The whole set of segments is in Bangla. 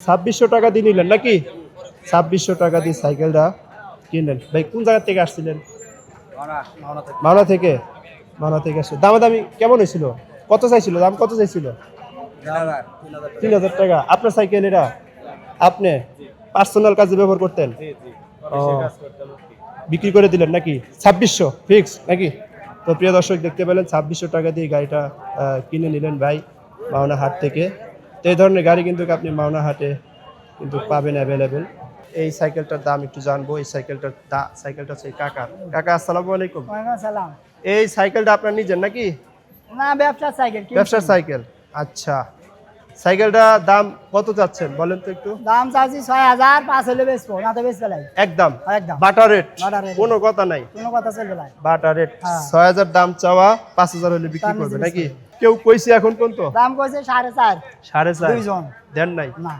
2600 টাকা দিয়ে নিলেন নাকি? 2600 টাকা দিয়ে সাইকেলটা কিনলেন। ভাই কোন জায়গা থেকে আসছিলেন? মাওনা থেকে। মাওনা থেকে আসছে। দামাদামি কেমন হয়েছিল? কত চাইছিল? দাম কত চাইছিল? 3000 টাকা। আপনার সাইকেল এটা? আপনি পার্সোনাল কাজে ব্যবহার করতেন? ও, বিক্রি করে দিলেন নাকি? 2600 ফিক্স নাকি? তো প্রিয় দর্শক দেখতে পেলেন 2600 টাকা দিয়ে গাড়িটা কিনে নিলেন ভাই মাওনা হাট থেকে। তো এই ধরনের গাড়ি কিন্তু আপনি মাওনা হাটে কিন্তু পাবেন অ্যাভেলেবেল। এই সাইকেলটার দাম একটু জানবো। এই সাইকেলটা হচ্ছে কাকার। কাকা আসসালামু আলাইকুম। ওয়ালাইকুম আসসালাম। এই সাইকেলটা আপনার নিজের নাকি? না, ব্যবসার সাইকেল। ব্যবসার সাইকেল। আচ্ছা, সাইকেলটা দাম কত চাচ্ছেন বলেন তো একটু? দাম চাচ্ছি 6000, 5 হলে বেচবো, না তো বেচবে নাই। একদম একদম বাটা রেট, বাটা রেট। কোনো কথা নাই, কোনো কথা চলবে না। বাটা রেট। হ্যাঁ। 6000 দাম চাওয়া, 5000 হলে বিক্রি দাম করবে নিজে নাকি? কেউ কইছে এখন পর্যন্ত? দাম কইছে 4.5। 4.5 দুইজন। দেন নাই? না,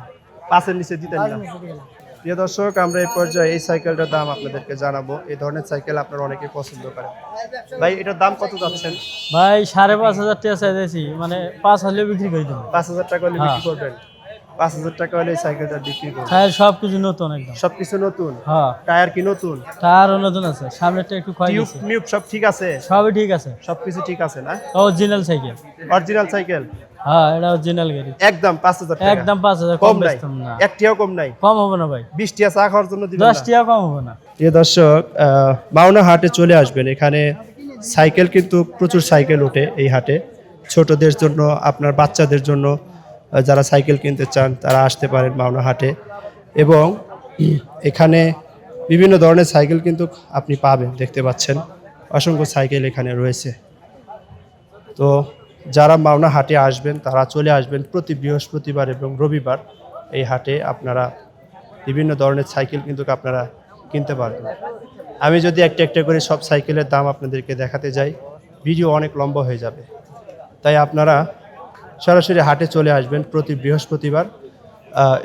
5 এর নিচে দিতেন তার না? নিচে দিবে না। প্রিয় দর্শক, আমরা এই পর্যায়ে এই সাইকেলটার দাম আপনাদেরকে জানাবো। এই ধরনের সাইকেল আপনারা অনেকেই পছন্দ করেন। ভাই এটার দাম কত যাচ্ছেন? ভাই 5,500 টাকা চাইছি, মানে 5 হলে বিক্রি করে দেবো। 5000 টাকা হলে বিক্রি করবেন? 5000 টাকা হলে এই সাইকেলটা বিক্রি করবেন? টায়ার সবকিছু নতুন একদম। সবকিছু নতুন? হ্যাঁ, টায়ার কি নতুন? টায়ারও নতুন আছে, সামনেরটা একটু ক্ষয় টিউব গেছে। মিউব সব ঠিক আছে? সবই ঠিক আছে, সবকিছু ঠিক আছে না? Original cycle. Original cycle? হ্যাঁ, এটা অরিজিনাল গাড়ি। একদম 5000 টাকা? একদম 5,000 কম কম নাই? বেচতাম না। একটিও কম নাই? কম হবে না ভাই, 20 টিয়া চা খাওয়ার জন্য দিবেন 10 না? টাকা কম হবে না। প্রিয় দর্শক, মাওনা হাটে চলে আসবেন। এখানে সাইকেল কিন্তু প্রচুর সাইকেল ওঠে এই হাটে। ছোটদের জন্য, আপনার বাচ্চাদের জন্য যারা সাইকেল কিনতে চান তারা আসতে পারেন মাওনা হাটে। এবং এখানে বিভিন্ন ধরনের সাইকেল কিন্তু আপনি পাবেন, দেখতে পাচ্ছেন অসংখ্য সাইকেল এখানে রয়েছে। তো যারা মাওনা হাটে আসবেন তারা চলে আসবেন প্রতি বৃহস্পতিবার এবং রবিবার। এই হাটে আপনারা বিভিন্ন ধরনের সাইকেল কিন্তু আপনারা কিনতে পারবেন। আমি যদি একটা একটা করে সব সাইকেলের দাম আপনাদেরকে দেখাতে যাই, ভিডিও অনেক লম্বা হয়ে যাবে। তাই আপনারা সরাসরি হাটে চলে আসবেন প্রতি বৃহস্পতিবার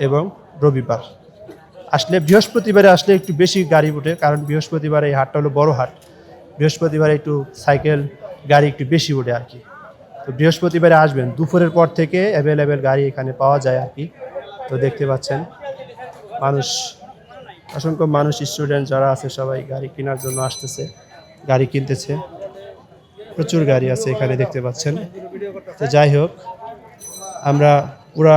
এবং রবিবার। আসলে বৃহস্পতিবারে আসলে একটু বেশি গাড়ি ওঠে, কারণ বৃহস্পতিবারে এই হাটটা হলো বড় হাট। বৃহস্পতিবারে একটু সাইকেল গাড়ি একটু বেশি ওঠে আর কি। তো বৃহস্পতিবারে আসবেন, দুপুরের পর থেকে অ্যাভেলেবেল গাড়ি এখানে পাওয়া যায় আর কি। তো দেখতে পাচ্ছেন মানুষ, অসংখ্য মানুষ, স্টুডেন্ট যারা আছে সবাই গাড়ি কেনার জন্য আসতেছে, গাড়ি কিনতেছে। প্রচুর গাড়ি আছে এখানে দেখতে পাচ্ছেন। তো যাই হোক, আমরা পুরা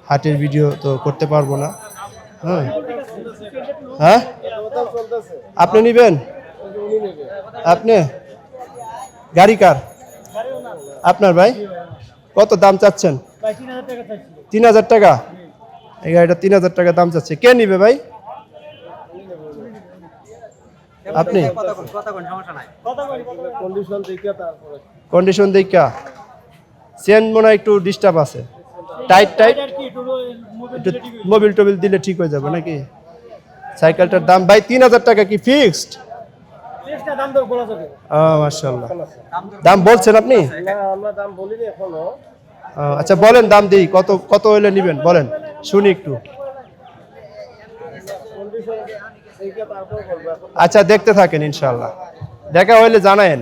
হাটের ভিডিও তো করতে পারবো না। হ্যাঁ, হ্যাঁ, আপনি নিবেন? আপনি গাড়ি কার? আপনার ভাই? কত দাম চাচ্ছেন? 3000 টাকা? এই গাড়িটা 3000 টাকা দাম চাচ্ছে। কে নিবে ভাই? আপনি? কন্ডিশন দেখা চেন মনে হয় একটু ডিস্টার্ব আছে, টাইট একটু মোবিল টোবিল দিলে ঠিক হয়ে যাবে নাকি? সাইকেলটার দাম ভাই 3000 টাকা কি ফিক্সড? মাশাআল্লাহ, দাম বলছেন আপনি? আচ্ছা বলেন, দাম দিই। কত কত হইলে নিবেন বলেন, শুনি একটু। আচ্ছা দেখতে থাকেন, ইনশাআল্লাহ দেখা হইলে জানায়েন।